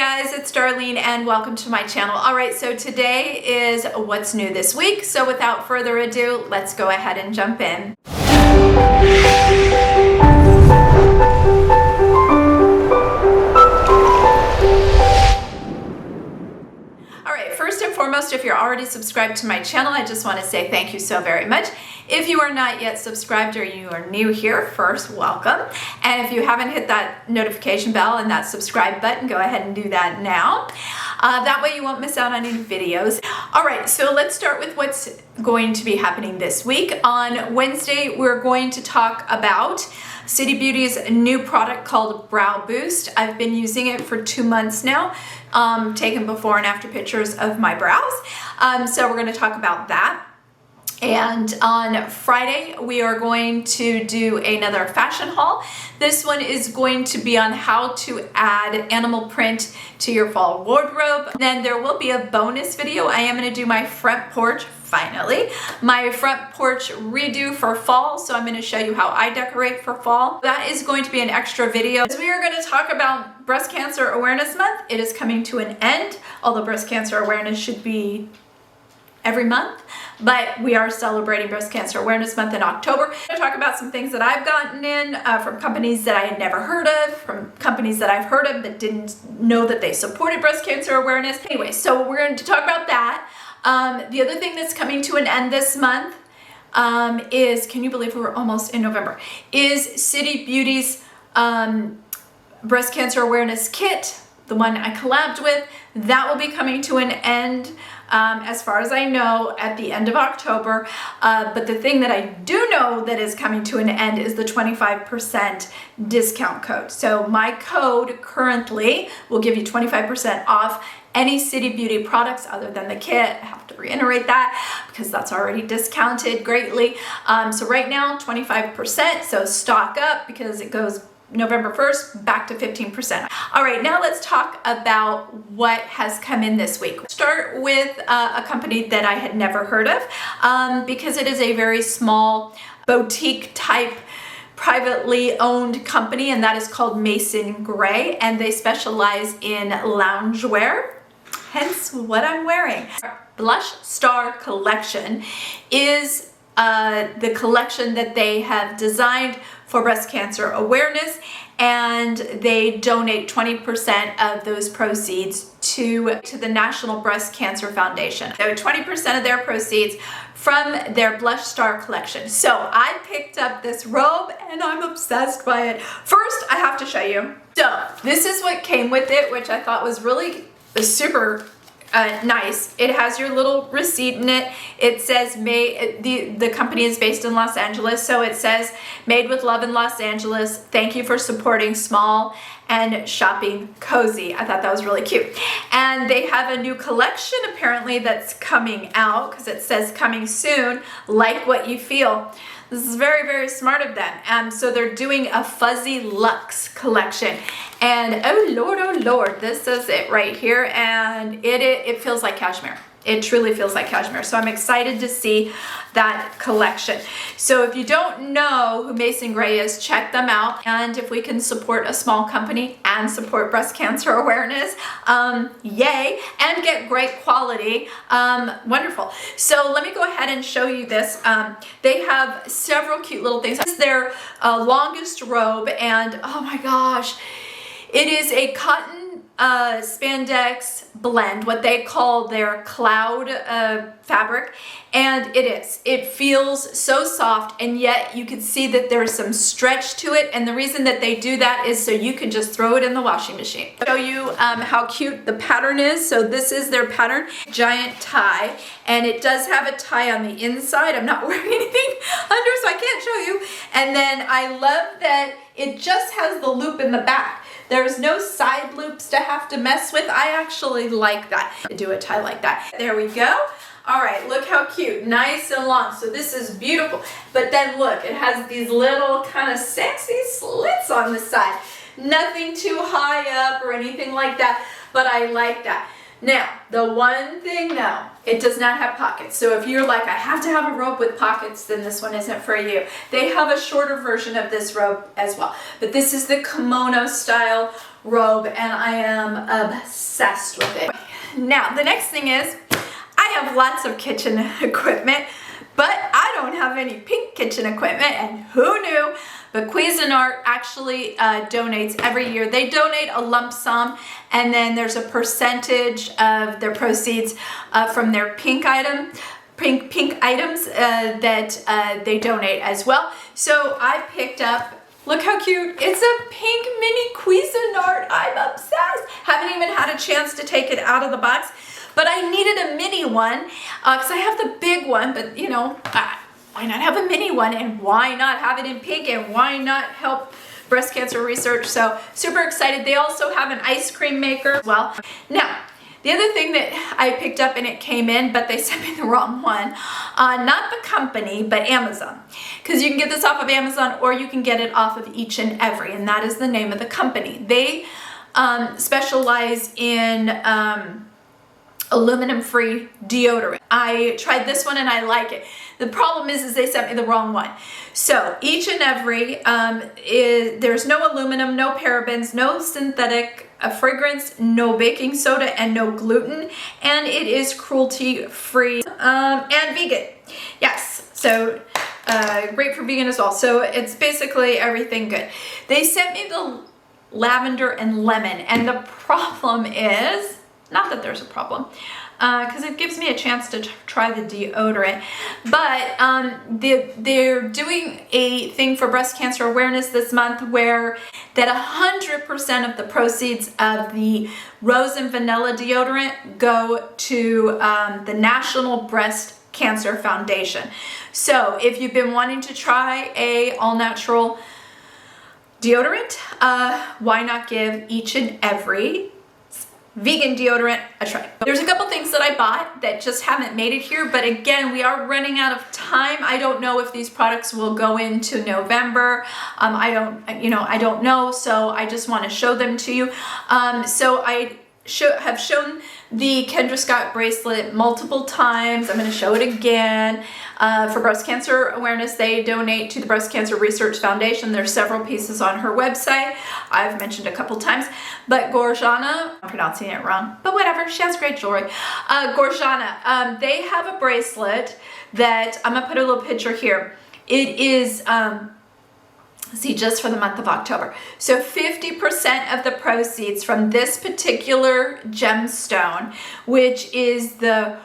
guys, it's Darlene and welcome to my channel. Alright, so today is what's new this week. So without further ado, let's go ahead and jump in. First and foremost, if you're already subscribed to my channel, I just want to say thank you so very much. If you are not yet subscribed or you are new here, first, welcome. And if you haven't hit that notification bell and that subscribe button, go ahead and do that now. That way you won't miss out on any videos. All right, so let's start with what's going to be happening this week. On Wednesday, we're going to talk about City Beauty's new product called Brow Boost. I've been using it for 2 months now, taking before and after pictures of my brows. So we're going to talk about that. And on Friday, we are going to do another fashion haul. This one is going to be on how to add animal print to your fall wardrobe. Then there will be a bonus video. I am going to do my front porch, finally, my front porch redo for fall. So I'm going to show you how I decorate for fall. That is going to be an extra video. We are going to talk about Breast Cancer Awareness Month. It is coming to an end, although breast cancer awareness should be every month, but we are celebrating Breast Cancer Awareness Month in October. I'm going to talk about some things that I've gotten in from companies that I had never heard of, from companies that I've heard of but didn't know that they supported breast cancer awareness. Anyway, so we're going to talk about that. The other thing that's coming to an end this month is, can you believe we're almost in November, is City Beauty's Breast Cancer Awareness Kit, the one I collabed with. That will be coming to an end, as far as I know, at the end of October. But the thing that I do know that is coming to an end is the 25% discount code. So my code currently will give you 25% off any City Beauty products other than the kit. I have to reiterate that because that's already discounted greatly. So right now, 25%. So stock up because it goes November 1st, back to 15%. All right, now let's talk about what has come in this week. Start with a company that I had never heard of because it is a very small boutique type privately owned company, and that is called Mason Gray, and they specialize in loungewear, hence what I'm wearing. Blush Star collection is the collection that they have designed for breast cancer awareness, and they donate 20% of those proceeds to the National Breast Cancer Foundation. So 20% of their proceeds from their Blush Star collection. So I picked up this robe and I'm obsessed by it. First, I have to show you. So this is what came with it, which I thought was really super nice. It has your little receipt in it. It says the company is based in Los Angeles, so it says made with love in Los Angeles. Thank you for supporting small and shopping cozy. I thought that was really cute. And they have a new collection apparently that's coming out because it says coming soon, like what you feel. This is very, very smart of them. So they're doing a Fuzzy Luxe collection. And oh Lord, this is it right here. And it feels like cashmere. It truly feels like cashmere. So I'm excited to see that collection. So if you don't know who Mason Gray is, check them out. And if we can support a small company and support breast cancer awareness, yay, and get great quality, wonderful. So let me go ahead and show you this. They have several cute little things. This is their longest robe, and oh my gosh, it is a cotton spandex blend, what they call their cloud fabric, and it feels so soft, and yet you can see that there's some stretch to it, and the reason that they do that is so you can just throw it in the washing machine. I'll show you how cute the pattern is. So this is their pattern, giant tie, and it does have a tie on the inside. I'm not wearing anything under, so I can't show you. And then I love that it just has the loop in the back. There's no side loops to have to mess with. I actually like that. Do a tie like that. There we go. All right, look how cute, nice and long. So this is beautiful. But then look, it has these little kind of sexy slits on the side. Nothing too high up or anything like that, but I like that. Now, the one thing though, it does not have pockets. So if you're like, I have to have a robe with pockets, then this one isn't for you. They have a shorter version of this robe as well. But this is the kimono style Robe, and I am obsessed with it. Now, the next thing is, I have lots of kitchen equipment, but I don't have any pink kitchen equipment, and who knew? But Cuisinart actually donates every year. They donate a lump sum, and then there's a percentage of their proceeds from their pink items that they donate as well. So I picked up, look how cute, it's a pink mini Cuisinart. I'm obsessed. Haven't even had a chance to take it out of the box, but I needed a mini one because I have the big one, but you know, why not have a mini one, and why not have it in pink, and why not help breast cancer research? So super excited. They also have an ice cream maker as well. Now, the other thing that I picked up, and it came in, but they sent me the wrong one, not the company, but Amazon. Because you can get this off of Amazon, or you can get it off of Each and Every, and that is the name of the company. They specialize in aluminum-free deodorant. I tried this one and I like it. The problem is they sent me the wrong one. So Each and Every, there's no aluminum, no parabens, no synthetic fragrance, no baking soda, and no gluten, and it is cruelty-free and vegan. Yes, so great for vegan as well. So it's basically everything good. They sent me the lavender and lemon, and the problem is, not that there's a problem, because it gives me a chance to try the deodorant, but they're doing a thing for breast cancer awareness this month where that 100% of the proceeds of the rose and vanilla deodorant go to the National Breast Cancer Foundation. So if you've been wanting to try a all-natural deodorant, why not give Each and Every vegan deodorant a try. There's a couple things that I bought that just haven't made it here, but again, we are running out of time. I don't know if these products will go into November. I don't know, so I just want to show them to you. So I have shown the Kendra Scott bracelet multiple times. I'm going to show it again. For breast cancer awareness, they donate to the Breast Cancer Research Foundation. There's several pieces on her website. I've mentioned a couple times, but Gorjana, I'm pronouncing it wrong, but whatever, she has great jewelry. Gorjana, they have a bracelet that, I'm gonna put a little picture here. It is, see, just for the month of October. So 50% of the proceeds from this particular gemstone, which is the,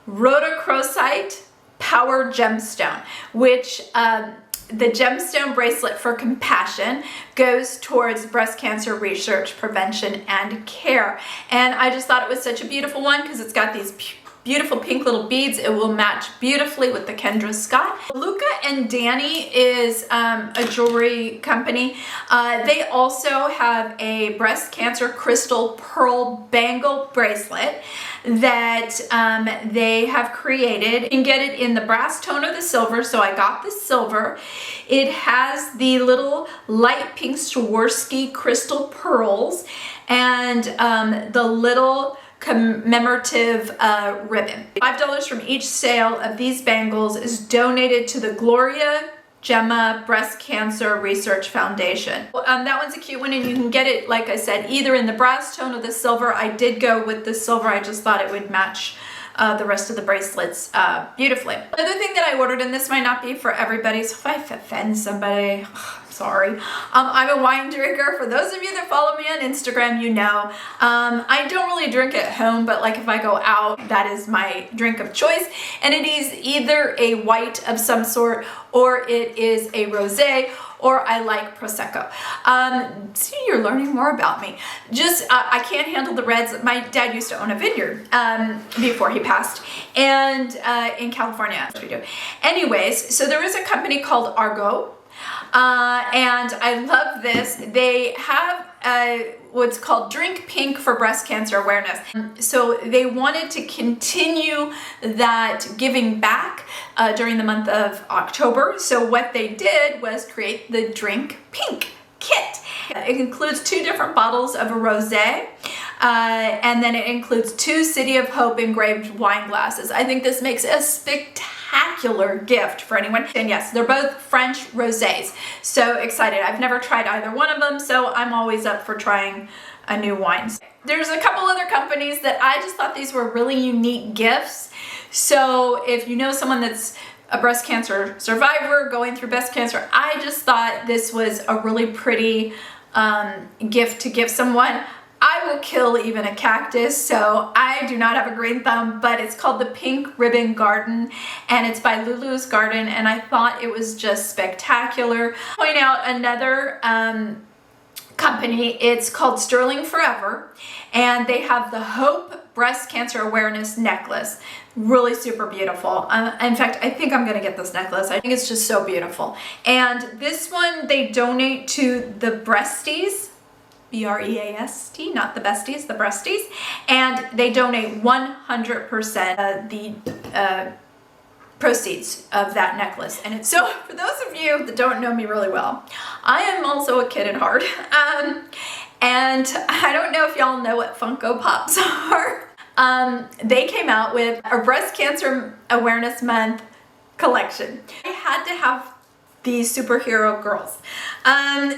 rhodochrosite power gemstone, which the gemstone bracelet for compassion goes towards breast cancer research, prevention, and care. And I just thought it was such a beautiful one because it's got these beautiful pink little beads. It will match beautifully with the Kendra Scott. Luca and Danny is a jewelry company. They also have a breast cancer crystal pearl bangle bracelet that they have created. You can get it in the brass tone or the silver, so I got the silver. It has the little light pink Swarovski crystal pearls and the little commemorative ribbon. $5 from each sale of these bangles is donated to the Gloria Gemma Breast Cancer Research Foundation. That one's a cute one, and you can get it, like I said, either in the brass tone or the silver. I did go with the silver. I just thought it would match the rest of the bracelets beautifully. Another thing that I ordered, and this might not be for everybody, so if I offend somebody, sorry. I'm a wine drinker. For those of you that follow me on Instagram, you know. I don't really drink at home, but like if I go out, that is my drink of choice. And it is either a white of some sort, or it is a rosé, or I like Prosecco. See, you're learning more about me. Just, I can't handle the reds. My dad used to own a vineyard before he passed, and in California, as we do. Anyways, so there is a company called Argo, and I love this. They have what's called Drink Pink for breast cancer awareness. So they wanted to continue that giving back during the month of October. So what they did was create the Drink Pink kit. It includes 2 different bottles of a rosé, and then it includes 2 City of Hope engraved wine glasses. I think this makes a spectacular spectacular gift for anyone. And yes, they're both French rosés. So excited. I've never tried either one of them, so I'm always up for trying a new wine. There's a couple other companies that I just thought these were really unique gifts. So if you know someone that's a breast cancer survivor going through breast cancer, I just thought this was a really pretty gift to give someone. I will kill even a cactus, so I do not have a green thumb, but it's called the Pink Ribbon Garden, and it's by Lulu's Garden, and I thought it was just spectacular. Point out another company, it's called Sterling Forever, and they have the Hope Breast Cancer Awareness Necklace. Really super beautiful. In fact, I think I'm gonna get this necklace. I think it's just so beautiful. And this one, they donate to the Breasties, B-R-E-A-S-T, not the besties, the Breasties, and they donate 100% of the proceeds of that necklace. And it's so, for those of you that don't know me really well, I am also a kid at heart. And I don't know if y'all know what Funko Pops are. They came out with a Breast Cancer Awareness Month collection. I had to have these superhero girls.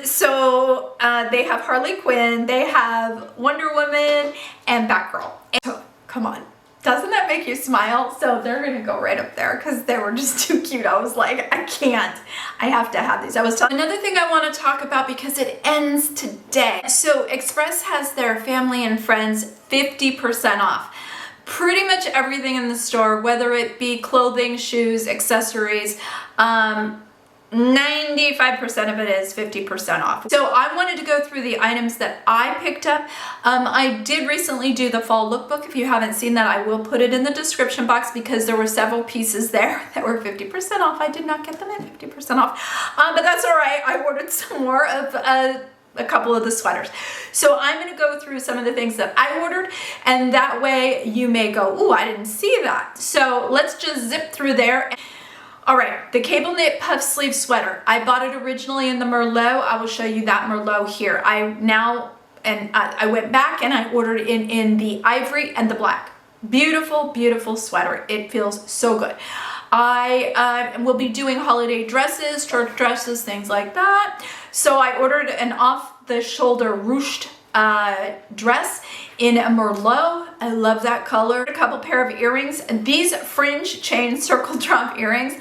So they have Harley Quinn, they have Wonder Woman, and Batgirl. And so, come on. Doesn't that make you smile? So they're gonna go right up there because they were just too cute. I was like, I can't. I have to have these. Another thing I want to talk about because it ends today. So Express has their family and friends 50% off. Pretty much everything in the store, whether it be clothing, shoes, accessories, 95% of it is 50% off. So I wanted to go through the items that I picked up. I did recently do the fall lookbook. If you haven't seen that, I will put it in the description box because there were several pieces there that were 50% off. I did not get them at 50% off, but that's all right. I ordered some more of a couple of the sweaters. So I'm going to go through some of the things that I ordered, and that way you may go, ooh, I didn't see that. So let's just zip through there. All right, the cable knit puff sleeve sweater. I bought it originally in the Merlot. I will show you that Merlot here. I went back and I ordered it in the ivory and the black. Beautiful, beautiful sweater. It feels so good. I will be doing holiday dresses, church dresses, things like that. So I ordered an off-the-shoulder ruched dress in a Merlot. I love that color. A couple pair of earrings. These fringe chain circle drop earrings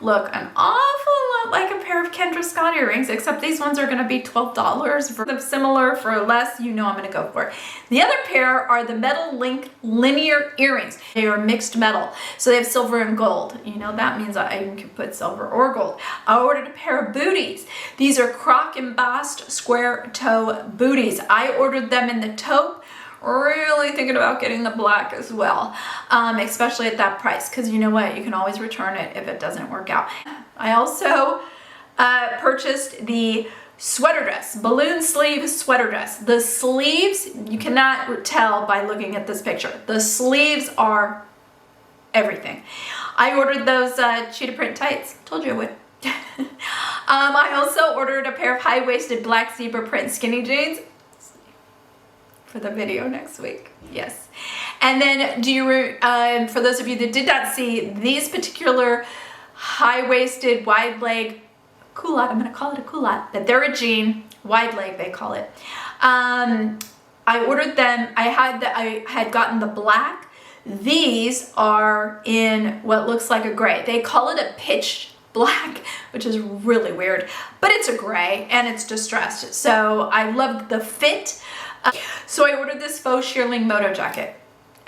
look an awful lot like a pair of Kendra Scott earrings, except these ones are going to be $12. For them similar, for less, you know I'm going to go for it. The other pair are the Metal Link linear earrings. They are mixed metal, so they have silver and gold. You know, that means I can put silver or gold. I ordered a pair of booties. These are Croc embossed square toe booties. I ordered them in the taupe. Really thinking about getting the black as well, especially at that price, because you know what, you can always return it if it doesn't work out. I also purchased the sweater dress, balloon sleeve sweater dress. The sleeves, you cannot tell by looking at this picture. The sleeves are everything. I ordered those cheetah print tights. Told you I would. I also ordered a pair of high-waisted black zebra print skinny jeans for the video next week. Yes. And then for those of you that did not see, these particular high-waisted wide leg culotte, I'm going to call it a culotte, but they're a jean, wide leg they call it. I ordered them. I had gotten the black. These are in what looks like a gray. They call it a pitch black, which is really weird, but it's a gray and it's distressed. So I love the fit. So I ordered this faux shearling moto jacket.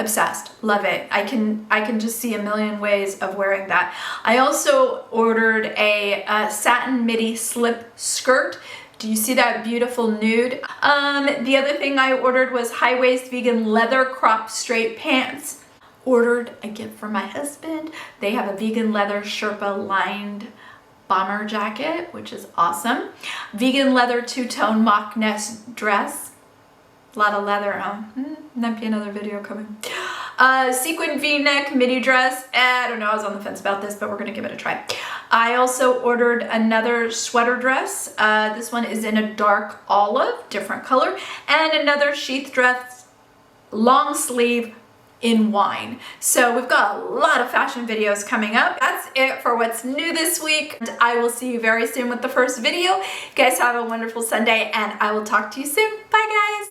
Obsessed. Love it. I can just see a million ways of wearing that. I also ordered a satin midi slip skirt. Do you see that beautiful nude? The other thing I ordered was high waist vegan leather crop straight pants. Ordered a gift for my husband. They have a vegan leather Sherpa lined bomber jacket, which is awesome. Vegan leather two-tone mock nest dress. A lot of leather, huh? Might be another video coming. Sequin V-neck midi dress. I don't know, I was on the fence about this, but we're gonna give it a try. I also ordered another sweater dress. This one is in a dark olive, different color, and another sheath dress, long sleeve, in wine. So we've got a lot of fashion videos coming up. That's it for what's new this week. And I will see you very soon with the first video. You guys have a wonderful Sunday, and I will talk to you soon. Bye guys.